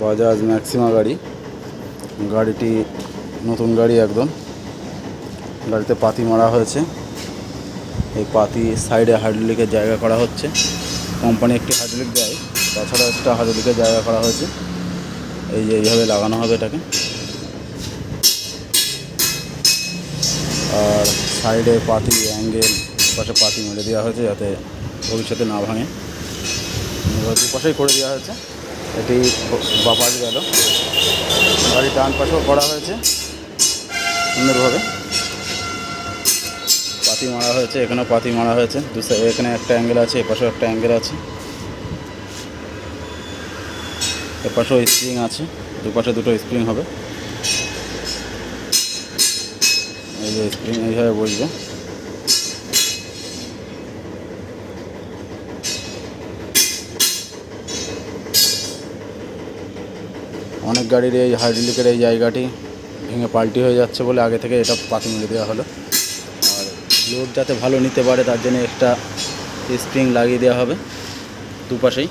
Bajaj maxima গাড়ি। গাড়িটি নতুন গাড়ি একদম। গাড়িতে পাতি মারা হয়েছে। এই পাতি সাইডে হাইড্রোলিকের জায়গা করা হচ্ছে। কোম্পানি একটি হাইড্রোলিক দেয়, তাছাড়া একটা হাইড্রোলিকের জায়গা করা হয়েছে। এই যে এইভাবে লাগানো হবে এটাকে। আর সাইডে পাতি অ্যাঙ্গেল পাশে পাতি মেরে দেওয়া হয়েছে যাতে ভবিষ্যতে না ভাঙে। দুপাশেই করে দেওয়া হয়েছে। এটি বাপাস গেল। গাড়ি ডান পাশেও করা হয়েছে সুন্দরভাবে। পাতি মারা হয়েছে, এখানেও পাতি মারা হয়েছে। এখানে একটা অ্যাঙ্গেল আছে, এপাশেও একটা অ্যাঙ্গেল আছে, এপাশেও স্প্রিং আছে। দুপাশে দুটো স্প্রিং হবে। এই যে স্প্রিং এইভাবে বসবে। অনেক গাড়ির এই হাইড্রোলিকের এই জায়গাটি ভেঙে পাল্টি হয়ে যাচ্ছে বলে আগে থেকে এটা পাতি মেরে দেওয়া হলো। আর লোড যাতে ভালো নিতে পারে তার জন্য একটা স্প্রিং লাগিয়ে দেওয়া হবে দুপাশেই।